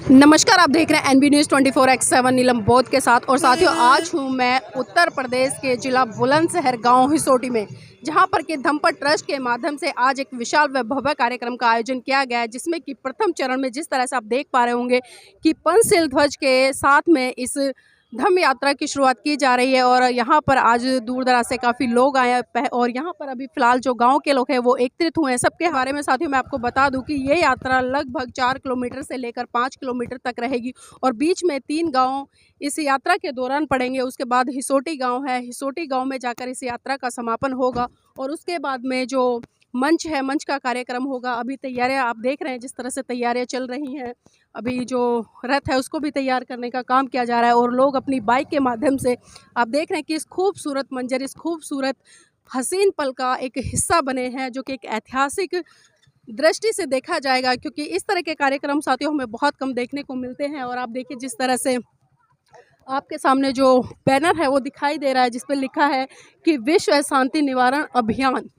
नमस्कार, आप देख रहे हैं एनबी न्यूज़ 24/7 नीलम बौद्ध के साथ। और साथियों, आज हूं मैं उत्तर प्रदेश के जिला बुलंदशहर गांव हिसोटी में, जहां पर कि धम्मपद ट्रस्ट के माध्यम से आज एक विशाल व भव्य कार्यक्रम का आयोजन किया गया है, जिसमें कि प्रथम चरण में जिस तरह से आप देख पा रहे होंगे कि पंचशील ध्वज के साथ में इस धम्म यात्रा की शुरुआत की जा रही है। और यहाँ पर आज दूर दराज से काफ़ी लोग आए हैं और यहाँ पर अभी फ़िलहाल जो गांव के लोग हैं वो एकत्रित हुए हैं। सबके बारे में साथियों मैं आपको बता दूं कि ये यात्रा लगभग 4 किलोमीटर से लेकर 5 किलोमीटर तक रहेगी और बीच में 3 गांव इस यात्रा के दौरान पड़ेंगे। उसके बाद हिसोटी गाँव है, हिसोटी गाँव में जाकर इस यात्रा का समापन होगा और उसके बाद में जो मंच है, मंच का कार्यक्रम होगा। अभी तैयारियां आप देख रहे हैं जिस तरह से तैयारियां चल रही हैं। अभी जो रथ है उसको भी तैयार करने का काम किया जा रहा है और लोग अपनी बाइक के माध्यम से आप देख रहे हैं कि इस खूबसूरत मंजर, इस खूबसूरत हसीन पल का एक हिस्सा बने हैं, जो कि एक ऐतिहासिक दृष्टि से देखा जाएगा, क्योंकि इस तरह के कार्यक्रम साथियों हमें बहुत कम देखने को मिलते हैं। और आप देखिए जिस तरह से आपके सामने जो बैनर है वो दिखाई दे रहा है, जिस पर लिखा है कि विश्व शांति निवारण अभियान,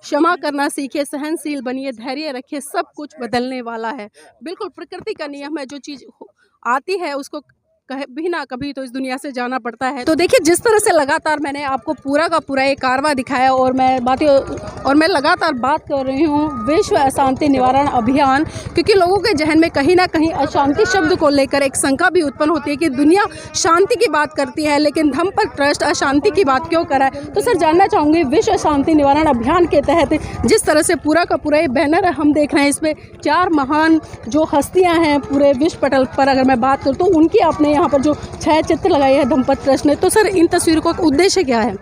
क्षमा करना सीखिए, सहनशील बनिए, धैर्य रखिए, सब कुछ बदलने वाला है। बिल्कुल प्रकृति का नियम है, जो चीज़ आती है उसको कभी ना कभी तो इस दुनिया से जाना पड़ता है। तो देखिए जिस तरह से लगातार मैंने आपको पूरा का पूरा एक कारवा दिखाया और मैं लगातार बात कर रही हूँ विश्व अशांति निवारण अभियान, क्योंकि लोगों के जहन में कहीं ना कहीं अशांति शब्द को लेकर एक शंका भी उत्पन्न होती है कि दुनिया शांति की बात करती है, लेकिन धम्मपद ट्रस्ट अशांति की बात क्यों कर रहा है। तो सर जानना चाहूँगी, विश्व शांति निवारण अभियान के तहत जिस तरह से पूरा का पूरा ये बैनर हम देख रहे हैं, इसमें 4 महान जो हस्तियाँ हैं पूरे विश्व पटल पर अगर मैं बात करूँ तो उनकी आपने यहाँ पर जो छायाचित्र लगाई है धम्मपद ट्रस्ट ने, तो सर इन तस्वीरों का उद्देश्य क्या है?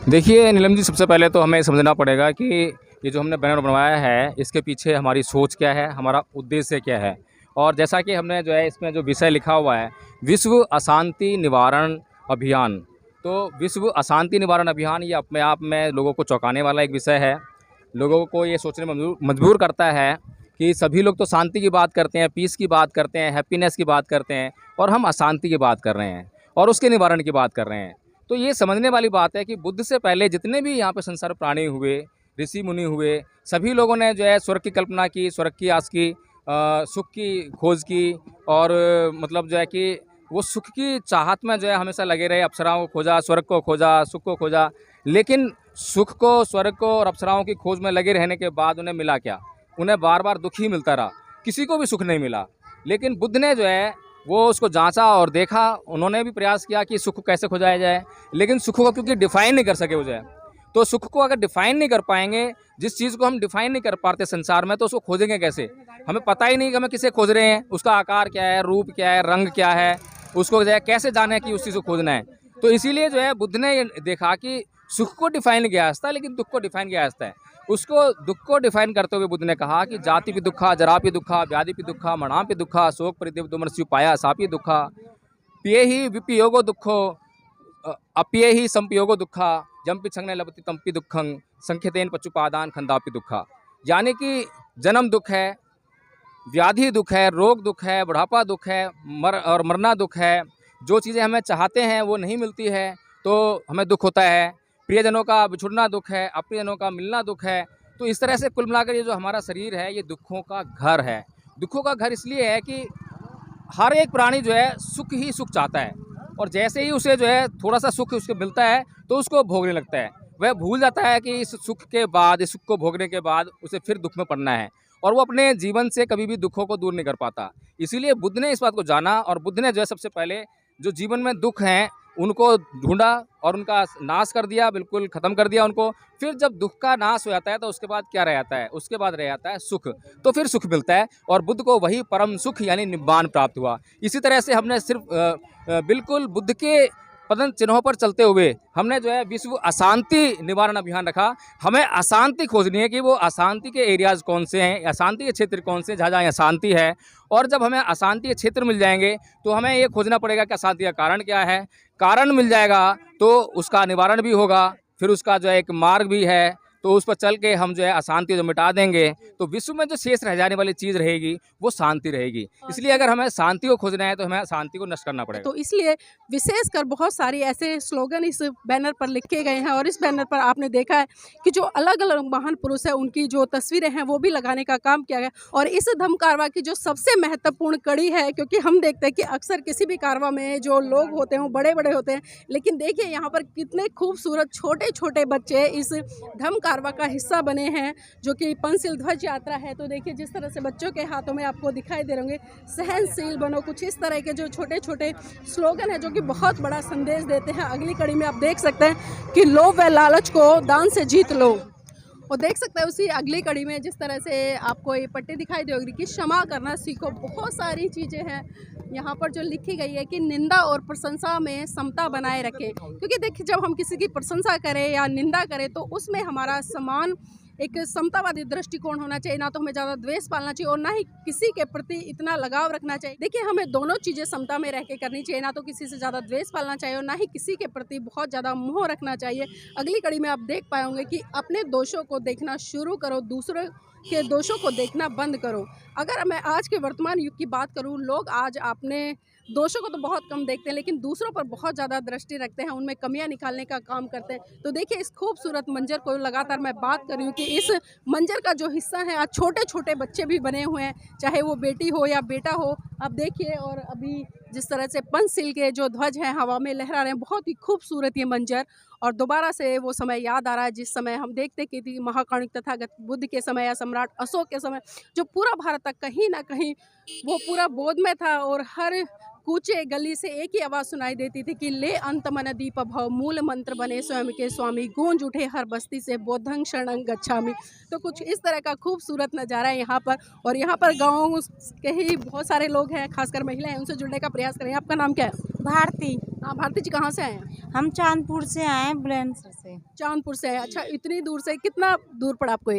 देखिए नीलम जी, सबसे पहले तो हमें समझना पड़ेगा कि ये जो हमने बैनर बनवाया है इसके पीछे हमारी सोच क्या है, हमारा उद्देश्य क्या है। और जैसा कि हमने जो है इसमें जो विषय लिखा हुआ है विश्व अशांति निवारण अभियान, तो विश्व अशांति निवारण अभियान ये अपने आप में लोगों को चौंकाने वाला एक विषय है। लोगों को ये सोचने में मजबूर करता है कि सभी लोग तो शांति की बात करते हैं, पीस की बात करते हैं, हैप्पीनेस की बात करते हैं, और हम अशांति की बात कर रहे हैं और उसके निवारण की बात कर रहे हैं। तो ये समझने वाली बात है कि बुद्ध से पहले जितने भी यहाँ पे संसार प्राणी हुए, ऋषि मुनि हुए, सभी लोगों ने जो है स्वर्ग की कल्पना की, स्वर्ग की आस की, सुख की खोज की, और मतलब जो है कि वो सुख की चाहत में जो है हमेशा लगे रहे। अप्सराओं को खोजा, स्वर्ग को खोजा, सुख को खोजा, लेकिन सुख को, स्वर्ग को और अप्सराओं की खोज में लगे रहने के बाद उन्हें मिला क्या? उन्हें बार बार दुख ही मिलता रहा, किसी को भी सुख नहीं मिला। लेकिन बुद्ध ने जो है वो उसको जांचा और देखा। उन्होंने भी प्रयास किया कि सुख कैसे खोजाया जाए, लेकिन सुख को क्योंकि डिफाइन नहीं कर सके वो जो है, तो सुख को अगर डिफाइन नहीं कर पाएंगे, जिस चीज़ को हम डिफाइन नहीं कर पाते संसार में, तो उसको खोजेंगे कैसे? हमें पता ही नहीं कि हमें किसे खोज रहे हैं, उसका आकार क्या है, रूप क्या है, रंग क्या है, उसको जो है कैसे जाने कि उस चीज़ को खोजना है। तो इसीलिए जो है बुद्ध ने ये देखा कि सुख को डिफाइन किया जाता है लेकिन दुख को डिफाइन किया जाता है। उसको दुख को डिफाइन करते हुए बुद्ध ने कहा कि जाति भी दुखा, जरा भी दुखा, व्याधि भी दुखा, मरणा भी दुखा, शोक परिदेव दुमरस्यु पाया सापी दुखा, पिए ही विपियोगो दुखो, अपिये ही संपयोगो दुखा, जम्पि छंगने लपति तंपि दुखं, संख्यतेन पचुपादान खंदापि दुखा। यानी कि जन्म दुख है, व्याधि दुख है, रोग दुख है, बुढ़ापा दुख है, मरना दुख है। जो चीज़ें हमें चाहते हैं वो नहीं मिलती है तो हमें दुख होता है। प्रियजनों का बिछुड़ना दुख है, अप्रियजनों का मिलना दुख है। तो इस तरह से कुल मिलाकर ये जो हमारा शरीर है ये दुखों का घर है। दुखों का घर इसलिए है कि हर एक प्राणी जो है सुख ही सुख चाहता है, और जैसे ही उसे जो है थोड़ा सा सुख उसको मिलता है तो उसको भोगने लगता है। वह भूल जाता है कि इस सुख के बाद, इस सुख को भोगने के बाद उसे फिर दुख में पड़ना है, और वो अपने जीवन से कभी भी दुखों को दूर नहीं कर पाता। इसीलिए बुद्ध ने इस बात को जाना और बुद्ध ने जो है सबसे पहले जो जीवन में दुख हैं उनको ढूंढा और उनका नाश कर दिया, बिल्कुल ख़त्म कर दिया उनको। फिर जब दुख का नाश हो जाता है तो उसके बाद क्या रह जाता है? उसके बाद रह जाता है सुख। तो फिर सुख मिलता है और बुद्ध को वही परम सुख यानी निब्बान प्राप्त हुआ। इसी तरह से हमने सिर्फ बिल्कुल बुद्ध के पदन चिन्हों पर चलते हुए हमने जो है विश्व अशांति निवारण अभियान रखा। हमें अशांति खोजनी है कि वो अशांति के एरियाज़ कौन से हैं, अशांति के क्षेत्र कौन से जहाँ जहाँ अशांति है। और जब हमें अशांति के क्षेत्र मिल जाएंगे तो हमें ये खोजना पड़ेगा कि अशांति का कारण क्या है। कारण मिल जाएगा तो उसका निवारण भी होगा, फिर उसका जो है एक मार्ग भी है, तो उस पर चल के हम जो है अशांति जो मिटा देंगे, तो विश्व में जो शेष रह जाने वाली चीज़ रहेगी वो शांति रहेगी। इसलिए अगर हमें शांति को खोजना है तो हमें शांति को नष्ट करना पड़ेगा। तो इसलिए विशेषकर बहुत सारी ऐसे स्लोगन इस बैनर पर लिखे गए हैं और इस बैनर पर आपने देखा है कि जो अलग अलग महान पुरुष हैं उनकी जो तस्वीरें हैं वो भी लगाने का काम किया गया। और इस धम्म कारवां की जो सबसे महत्वपूर्ण कड़ी है, क्योंकि हम देखते हैं कि अक्सर किसी भी कारवां में जो लोग होते हैं वो बड़े बड़े होते हैं, लेकिन देखिए यहाँ पर कितने खूबसूरत छोटे छोटे बच्चे इस धम्म कारवां का हिस्सा बने हैं, जो कि पंचशील ध्वज यात्रा है। तो देखिए जिस तरह से बच्चों के हाथों में आपको दिखाई दे रहे होंगे, सहनशील बनो, कुछ इस तरह के जो छोटे छोटे स्लोगन है जो कि बहुत बड़ा संदेश देते हैं। अगली कड़ी में आप देख सकते हैं कि लोभ व लालच को दान से जीत लो। और देख सकते हैं उसी अगली कड़ी में जिस तरह से आपको ये पट्टी दिखाई दे होगी कि क्षमा करना सीखो। बहुत सारी चीज़ें हैं यहाँ पर जो लिखी गई है कि निंदा और प्रशंसा में समता बनाए रखें, क्योंकि देखिए जब हम किसी की प्रशंसा करें या निंदा करें तो उसमें हमारा समान एक समतावादी दृष्टिकोण होना चाहिए। ना तो हमें ज़्यादा द्वेष पालना चाहिए और ना ही किसी के प्रति इतना लगाव रखना चाहिए। देखिए हमें दोनों चीज़ें समता में रह के करनी चाहिए, ना तो किसी से ज़्यादा द्वेष पालना चाहिए और ना ही किसी के प्रति बहुत ज़्यादा मोह रखना चाहिए। अगली कड़ी में आप देख पाएंगे कि अपने दोषों को देखना शुरू करो, दूसरों के दोषों को देखना बंद करो। अगर मैं आज के वर्तमान युग की बात करूं, लोग आज अपने दोषों को तो बहुत कम देखते हैं लेकिन दूसरों पर बहुत ज़्यादा दृष्टि रखते हैं, उनमें कमियां निकालने का काम करते हैं। तो देखिए इस खूबसूरत मंजर को लगातार मैं बात कर रही हूँ कि इस मंजर का जो हिस्सा है आज छोटे छोटे बच्चे भी बने हुए हैं, चाहे वो बेटी हो या बेटा हो। आप देखिए और अभी जिस तरह से पंचशील के जो ध्वज हैं हवा में लहरा रहे हैं, बहुत ही खूबसूरत ये मंजर। और दोबारा से वो समय याद आ रहा है जिस समय हम देखते कि थी महाकाणिक तथागत बुद्ध के समय या सम्राट अशोक के समय, जो पूरा भारत तक कहीं ना कहीं वो पूरा बोध में था और हर कूचे गली से एक ही आवाज़ सुनाई देती थी कि ले अंत मन दीप भव, मूल मंत्र बने स्वयं के स्वामी, गूंज उठे हर बस्ती से बोधं शरणं गच्छामि। तो कुछ इस तरह का खूबसूरत नज़ारा है यहाँ पर। और यहाँ पर गाँव के ही बहुत सारे लोग हैं, खासकर महिलाएं, उनसे जुड़ने का प्रयास करें। आपका नाम क्या है? भारती। हाँ भारती जी, कहाँ से आए हैं? हम चांदपुर से आए हैं, बुलंदशहर से। चांदपुर से है। अच्छा, इतनी दूर से, कितना दूर पड़ा आपको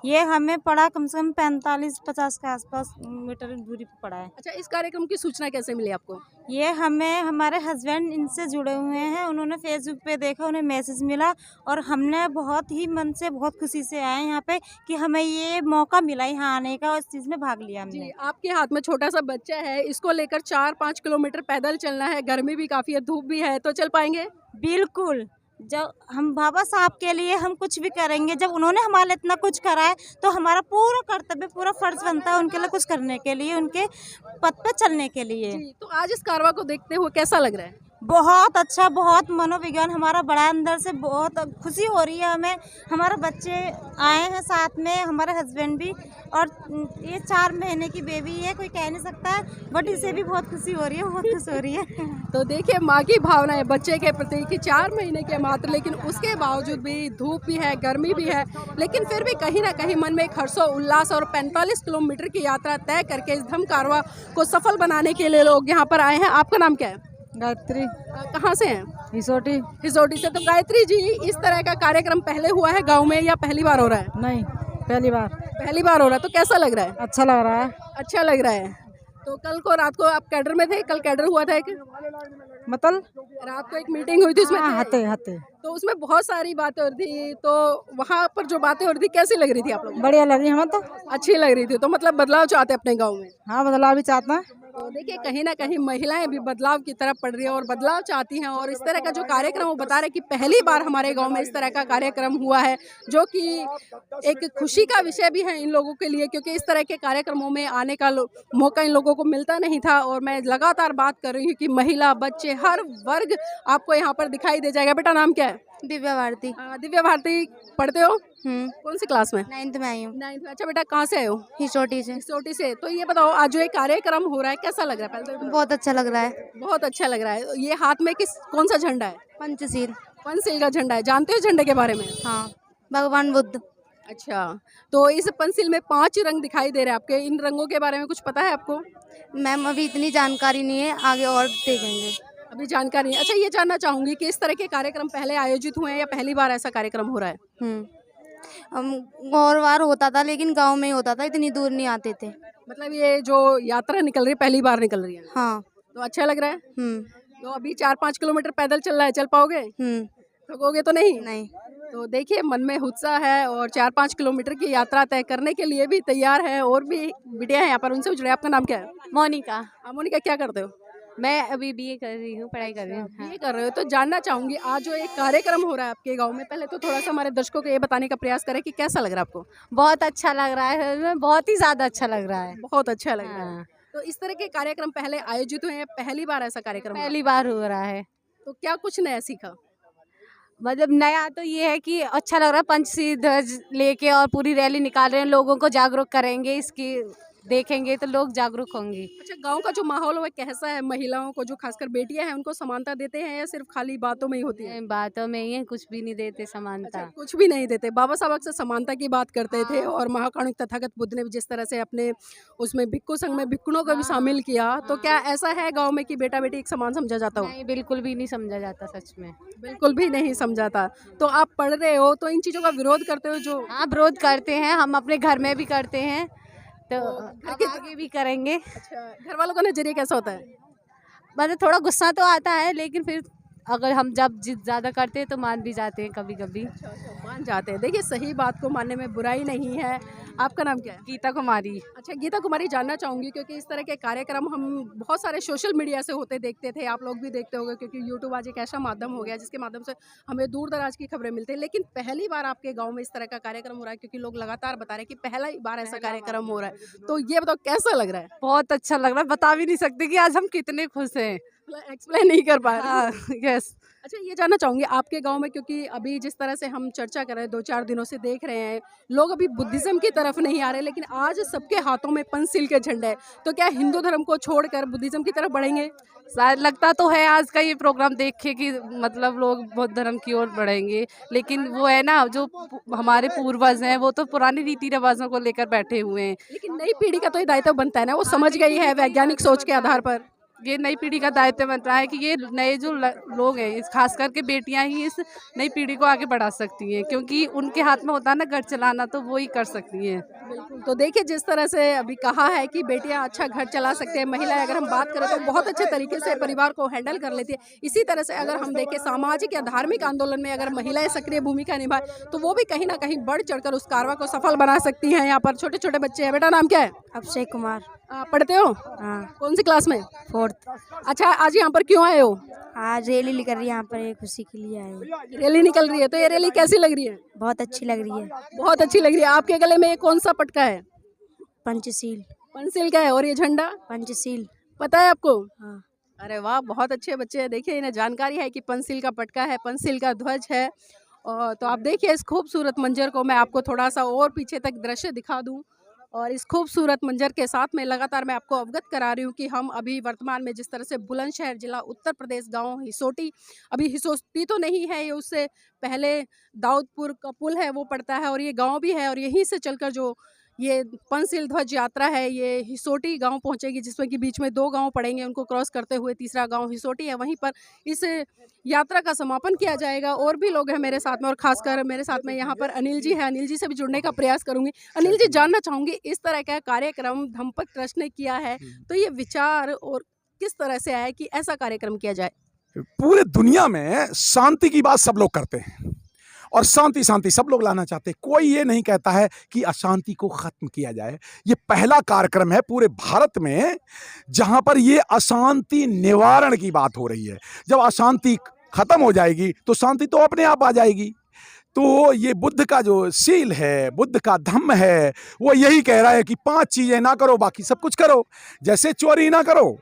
ये हमें पड़ा कम से कम 45-50 के आसपास मीटर दूरी पर पड़ा है। अच्छा, इस कार्यक्रम की सूचना कैसे मिली आपको? ये हमें हमारे हस्बैंड इनसे जुड़े हुए हैं, उन्होंने फेसबुक पे देखा, उन्हें मैसेज मिला और हमने बहुत ही मन से बहुत खुशी से आए यहाँ पे कि हमें ये मौका मिला यहाँ आने का और इस चीज़ में भाग लिया हमने। जी, आपके हाथ में छोटा सा बच्चा है, इसको लेकर 4-5 किलोमीटर पैदल चलना है, गर्मी भी काफ़ी है, धूप भी है, तो चल पाएंगे? बिल्कुल। जब हम बाबा साहब के लिए हम कुछ भी करेंगे, जब उन्होंने हमारे लिए इतना कुछ करा है तो हमारा पूरा कर्तव्य, पूरा फर्ज बनता है उनके लिए कुछ करने के लिए, उनके पथ पे चलने के लिए। जी, तो आज इस कारवां को देखते हुए कैसा लग रहा है? बहुत अच्छा, बहुत मनोविज्ञान हमारा बड़ा अंदर से, बहुत खुशी हो रही है हमें। हमारे बच्चे आए हैं साथ में, हमारे हस्बैंड भी, और ये 4 महीने की बेबी है, कोई कह नहीं सकता है, बट इसे भी बहुत खुशी हो रही है, बहुत खुश हो रही है। तो देखिए माँ की भावना है बच्चे के प्रति कि 4 महीने के मात्र, लेकिन उसके बावजूद भी धूप भी है, गर्मी भी है, लेकिन फिर भी कहीं ना कहीं मन में एक हर्षो उल्लास और 45 किलोमीटर की यात्रा तय करके इस धम्म कारवां को सफल बनाने के लिए लोग यहाँ पर आए हैं। आपका नाम क्या है? गायत्री। कहाँ से हैं? हिसोटी। हिसोटी से। तो गायत्री जी, इस तरह का कार्यक्रम पहले हुआ है गांव में या पहली बार हो रहा है? नहीं, पहली बार। पहली बार हो रहा है। तो कैसा लग रहा है? अच्छा लग रहा है। अच्छा लग रहा है। तो कल को रात को आप कैडर में थे? कल कैडर हुआ था एक, मतलब रात को एक मीटिंग हुई थी उसमें थे? हते तो उसमें बहुत सारी बातें हो रही थी, तो वहाँ पर जो बातें हो रही थी कैसी लग रही थी आप लोग? बढ़िया लग रही हमें तो। अच्छी लग रही थी। तो मतलब बदलाव चाहते हैं अपने गाँव में? हाँ, बदलाव भी चाहता है। तो देखिए कहीं ना कहीं महिलाएं भी बदलाव की तरफ पड़ रही है और बदलाव चाहती हैं। और इस तरह का जो कार्यक्रम वो बता रहे कि पहली बार हमारे गांव में इस तरह का कार्यक्रम हुआ है, जो कि एक खुशी का विषय भी है इन लोगों के लिए, क्योंकि इस तरह के कार्यक्रमों में आने का मौका इन लोगों को मिलता नहीं था। और मैं लगातार बात कर रही हूँ कि महिला, बच्चे, हर वर्ग आपको यहाँ पर दिखाई दे जाएगा। बेटा नाम क्या है? दिव्या भारती। दिव्या भारती, पढ़ते हो? कौन सी क्लास में? 9th में आई हूँ। 9th में। अच्छा बेटा, कहाँ से आए हो? हिसोटी से। हिसोटी से। तो ये बताओ आज जो ये कार्यक्रम हो रहा है कैसा लग रहा है? पहले तो बहुत अच्छा लग रहा है। बहुत अच्छा लग रहा है। ये हाथ में कौन सा झंडा है? पंचशील। पंचशील का झंडा है। जानते हो झंडे के बारे में? हाँ, भगवान बुद्ध। अच्छा, तो इस पंचशील में 5 रंग दिखाई दे रहे हैं आपके, इन रंगों के बारे में कुछ पता है आपको? मैम अभी इतनी जानकारी नहीं है, आगे और देखेंगे। अभी जानकारी नहीं। अच्छा, ये जानना चाहूंगी कि इस तरह के कार्यक्रम पहले आयोजित हुए हैं या पहली बार ऐसा कार्यक्रम हो रहा है? और बार होता था लेकिन गांव में ही होता था, इतनी दूर नहीं आते थे। मतलब ये जो यात्रा निकल रही है पहली बार निकल रही है? हाँ। तो अच्छा लग रहा है? तो अभी 4-5 किलोमीटर पैदल चल रहा है, चल पाओगे? थकोगे तो नहीं? नहीं। तो देखिए मन में उत्साह है और 4-5 किलोमीटर की यात्रा तय करने के लिए भी तैयार है। और भी बिटिया हैं यहाँ पर, उनसे जुड़े। आपका नाम क्या है? मोनिका। मोनिका, क्या करते हो? मैं अभी बीए कर रही हूँ, पढ़ाई कर रही हूँ। हाँ। ये कर रहे हो तो जानना चाहूंगी, आज जो एक कार्यक्रम हो रहा है आपके गांव में, पहले तो थोड़ा सा हमारे दर्शकों को ये बताने का प्रयास करें कि कैसा लग रहा है आपको? बहुत अच्छा लग रहा है, बहुत ही ज़्यादा अच्छा लग रहा है। बहुत अच्छा लग रहा है। हाँ। तो इस तरह के कार्यक्रम पहले आयोजित हुए हैं, पहली बार ऐसा कार्यक्रम हुआ? पहली बार हो रहा है। तो क्या कुछ नया सीखा? मतलब नया तो ये है कि अच्छा लग रहा है, पंचशील ध्वज लेके और पूरी रैली निकाल रहे हैं, लोगों को जागरूक करेंगे, इसकी देखेंगे तो लोग जागरूक होंगे। अच्छा, गांव का जो माहौल है वो कैसा है? महिलाओं को, जो खासकर बेटियां हैं, उनको समानता देते हैं या सिर्फ खाली बातों में ही होती है? बातों में ये कुछ भी नहीं देते अच्छा, समानता। कुछ भी नहीं देते। बाबा साहब अक्सर समानता की बात करते थे और महाकारुणिक तथागत बुद्ध ने भी जिस तरह से अपने उसमें भिक्खु संघ में भिक्खुओं को भी शामिल किया, तो क्या ऐसा है गांव में कि बेटा बेटी एक समान समझा जाता हो? नहीं, बिल्कुल भी नहीं समझा जाता सच में। बिल्कुल भी नहीं समझाता। तो आप पढ़ रहे हो तो इन चीज़ों का विरोध करते हो? जो हाँ, विरोध करते हैं, हम अपने घर में भी करते हैं, तो अब आगे भी करेंगे। अच्छा, घर वालों का नजरिया कैसा होता है? मतलब थोड़ा गुस्सा तो आता है, लेकिन फिर अगर हम जब जिद ज़्यादा करते हैं तो मान भी जाते हैं कभी कभी। मान जाते हैं। देखिए, सही बात को मानने में बुराई नहीं है। आपका नाम क्या है? गीता कुमारी। अच्छा, गीता कुमारी, जानना चाहूँगी क्योंकि इस तरह के कार्यक्रम हम बहुत सारे सोशल मीडिया से होते देखते थे, आप लोग भी देखते होंगे क्योंकि यूट्यूब आज एक ऐसा माध्यम हो गया जिसके माध्यम से हमें दूर दराज की खबरें मिलती हैं। लेकिन पहली बार आपके गाँव में इस तरह का कार्यक्रम हो रहा है, क्योंकि लोग लगातार बता रहे हैं कि पहला ही बार ऐसा कार्यक्रम हो रहा है। तो ये बताओ कैसा लग रहा है? बहुत अच्छा लग रहा है, बता भी नहीं सकते कि आज हम कितने खुश हैं। एक्सप्लेन नहीं कर पा रहे। हाँ, यस। अच्छा, ये जानना चाहूँगी आपके गांव में, क्योंकि अभी जिस तरह से हम चर्चा कर रहे हैं, 2-4 दिनों से देख रहे हैं, लोग अभी बुद्धिज़्म की तरफ नहीं आ रहे, लेकिन आज सबके हाथों में पंचशील के झंडे हैं। तो क्या हिंदू धर्म को छोड़कर बुद्धिज़्म की तरफ बढ़ेंगे? शायद लगता तो है आज का ये प्रोग्राम देख के कि मतलब लोग बौद्ध धर्म की ओर बढ़ेंगे, लेकिन वो है ना, जो हमारे पूर्वज हैं वो तो पुरानी रीति रिवाजों को लेकर बैठे हुए हैं। लेकिन नई पीढ़ी का तो ये दायित्व बनता है ना, वो समझ गई है वैज्ञानिक सोच के आधार पर। ये नई पीढ़ी का दायित्व बन रहा है कि ये नए जो लोग हैं, इस खास करके बेटियां ही इस नई पीढ़ी को आगे बढ़ा सकती हैं, क्योंकि उनके हाथ में होता है ना घर चलाना, तो वो ही कर सकती हैं। बिल्कुल। तो देखिए, जिस तरह से अभी कहा है कि बेटियां अच्छा घर चला सकते हैं, महिलाएं अगर हम बात करें तो बहुत अच्छे तरीके से परिवार को हैंडल कर लेती है। इसी तरह से अगर हम देखें सामाजिक या धार्मिक आंदोलन में अगर महिलाएं सक्रिय भूमिका निभाए तो वो भी कहीं ना कहीं बढ़ चढ़कर उस कार्रवाई को सफल बना सकती हैं। यहाँ पर छोटे छोटे बच्चे हैं। बेटा, नाम क्या है? अभिषेक कुमार। पढ़ते हो? हाँ, कौन सी क्लास में? 4th। अच्छा, आज यहाँ पर क्यों आए हो? आज रैली निकल रही है, यहाँ पर एक खुशी के लिए आए। रैली निकल रही है, तो ये रैली कैसी लग रही है? बहुत अच्छी लग रही है। बहुत अच्छी लग रही है। आपके गले में ये कौन सा पटका है? पंचशील। पंचशील का है। और ये झंडा पंचशील। पता है आपको? हाँ। अरे वाह, बहुत अच्छे बच्चे हैं। देखिए, इन्हें जानकारी है कि पंचशील का पटका है, पंचशील का ध्वज है। और तो आप देखिए इस खूबसूरत मंजर को, मैं आपको थोड़ा सा और पीछे तक दृश्य दिखा दूं। और इस खूबसूरत मंजर के साथ में लगातार मैं आपको अवगत करा रही हूँ कि हम अभी वर्तमान में जिस तरह से बुलंदशहर जिला उत्तर प्रदेश, गांव हिसोटी, अभी हिसोटी तो नहीं है ये, उससे पहले दाऊदपुर का पुल है वो पड़ता है और ये गांव भी है। और यहीं से चलकर जो ये पंचशील ध्वज यात्रा है ये हिसोटी गांव पहुंचेगी, जिसमें कि बीच में 2 गांव पड़ेंगे, उनको क्रॉस करते हुए तीसरा गांव हिसोटी है। वहीं पर इस यात्रा का समापन किया जाएगा। और भी लोग हैं मेरे साथ में, और खासकर मेरे साथ में यहाँ पर अनिल जी है। अनिल जी से भी जुड़ने का प्रयास करूंगी। अनिल जी, जानना चाहूंगी, इस तरह का कार्यक्रम धम्पक ट्रस्ट ने किया है, तो ये विचार और किस तरह से आया कि ऐसा कार्यक्रम किया जाए? पूरे दुनिया में शांति की बात सब लोग करते हैं और शांति शांति सब लोग लाना चाहते हैं। कोई ये नहीं कहता है कि अशांति को खत्म किया जाए। ये पहला कार्यक्रम है पूरे भारत में जहां पर ये अशांति निवारण की बात हो रही है। जब अशांति खत्म हो जाएगी तो शांति तो अपने आप आ जाएगी। तो ये बुद्ध का जो शील है, बुद्ध का धम्म है, वो यही कह रहा है कि 5 चीजें ना करो, बाकी सब कुछ करो। जैसे चोरी ना करो,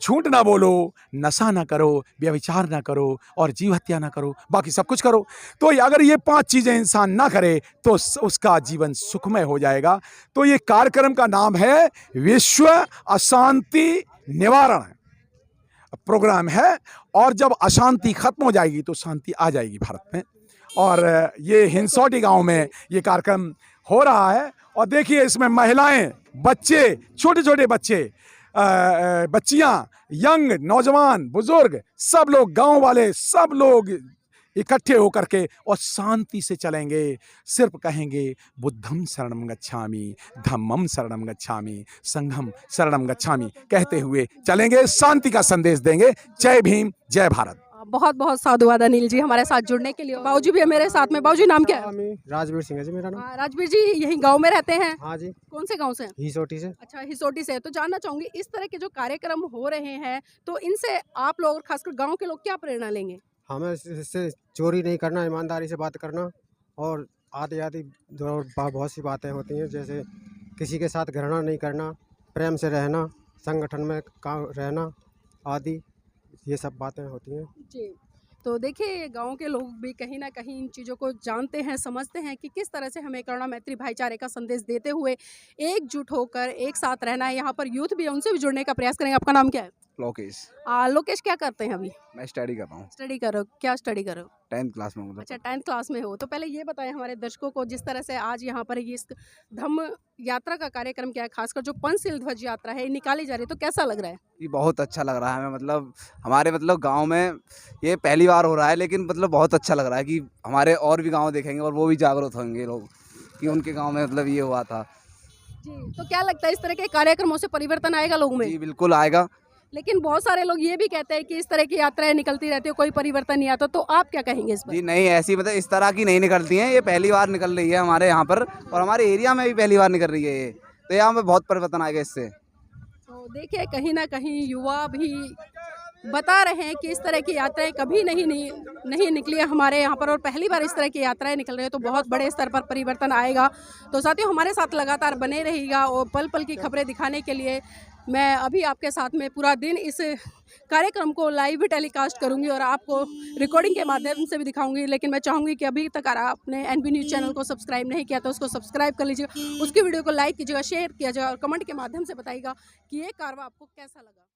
झूठ ना बोलो, नशा ना करो, व्यभिचार ना करो और जीव हत्या ना करो, बाकी सब कुछ करो। तो अगर ये 5 चीजें इंसान ना करे तो उसका जीवन सुखमय हो जाएगा। तो ये कार्यक्रम का नाम है विश्व अशांति निवारण प्रोग्राम है। और जब अशांति खत्म हो जाएगी तो शांति आ जाएगी भारत में। और ये हिंसोटी गांव में ये कार्यक्रम हो रहा है। और देखिए इसमें महिलाएं, बच्चे, छोटे छोटे बच्चे, बच्चियां, यंग, नौजवान, बुजुर्ग, सब लोग, गांव वाले सब लोग इकट्ठे होकर के और शांति से चलेंगे। सिर्फ कहेंगे बुद्धम शरणम गच्छामि, धम्मम शरणम गच्छामि, संघम शरणम गच्छामि कहते हुए चलेंगे, शांति का संदेश देंगे। जय भीम, जय भारत। बहुत बहुत साधुवाद अनिल जी हमारे साथ जुड़ने के लिए। बाबूजी भी है मेरे साथ में। बाबूजी नाम क्या है? राजवीर सिंह है जी मेरा नाम। राजवीर जी यही गांव में रहते हैं? हाँ जी, कौन से गांव से? हिसोटी से। अच्छा, हिसोटी से। तो जानना चाहूंगी इस तरह के जो कार्यक्रम हो रहे हैं तो इनसे आप लोग और खासकर गांव के लोग क्या प्रेरणा लेंगे? हमें इससे चोरी नहीं करना, ईमानदारी से बात करना, और आदि आदि बहुत सी बातें होती हैं, जैसे किसी के साथ घृणा नहीं करना, प्रेम से रहना, संगठन में काम रहना आदि, ये सब बातें होती हैं जी। तो देखिए गांव के लोग भी कहीं ना कहीं इन चीज़ों को जानते हैं, समझते हैं कि किस तरह से हमें करुणा मैत्री भाईचारे का संदेश देते हुए एकजुट होकर एक साथ रहना है। यहाँ पर यूथ भी है, उनसे भी जुड़ने का प्रयास करेंगे। आपका नाम क्या है? लोकेश। लोकेश, क्या करते हैं अभी? मैं स्टडी कर रहा हूँ। स्टडी कर रहे हो? क्या स्टडी कर रहे हो? 10th क्लास में हूँ। अच्छा, 10th क्लास में हो। तो पहले ये बताएं हमारे दर्शकों को, जिस तरह से आज यहाँ पर ये इस धम्म यात्रा का कार्यक्रम क्या है, खासकर जो पंचशील ध्वज यात्रा है निकाली जा रही है, तो कैसा लग रहा है? ये बहुत अच्छा लग रहा है हमें, मतलब हमारे गांव में ये पहली बार हो रहा है, लेकिन मतलब बहुत अच्छा लग रहा है कि हमारे और भी गांव देखेंगे और वो भी जागरूक होंगे लोग कि उनके गांव में मतलब ये हुआ था। जी। तो क्या लगता है इस तरह के कार्यक्रमों से परिवर्तन आएगा लोगों में? जी बिल्कुल आएगा। लेकिन बहुत सारे लोग ये भी कहते हैं कि इस तरह की यात्राएं निकलती रहती है, कोई परिवर्तन नहीं आता। तो आप क्या कहेंगे इस पर? जी नहीं, ऐसी मतलब इस तरह की नहीं निकलती हैं, ये पहली बार निकल रही है हमारे यहाँ पर, और हमारे एरिया में भी पहली बार निकल रही है ये, तो यहाँ पर बहुत परिवर्तन आएगा इससे। तो देखिए कहीं ना कहीं युवा भी बता रहे हैं कि इस तरह की यात्राएं कभी नहीं निकली है हमारे यहाँ पर, और पहली बार इस तरह की यात्राएं निकल रही है, तो बहुत बड़े स्तर पर परिवर्तन आएगा। तो साथियों हमारे साथ लगातार बने रहिएगा और पल पल की खबरें दिखाने के लिए मैं अभी आपके साथ में पूरा दिन इस कार्यक्रम को लाइव टेलीकास्ट करूंगी और आपको रिकॉर्डिंग के माध्यम से भी दिखाऊंगी। लेकिन मैं चाहूँगी कि अभी तक आपने NB न्यूज़ चैनल को सब्सक्राइब नहीं किया तो उसको सब्सक्राइब कर लीजिएगा, उसकी वीडियो को लाइक कीजिएगा, शेयर कीजिएगा और कमेंट के माध्यम से बताइएगा कि ये कारवा आपको कैसा लगा।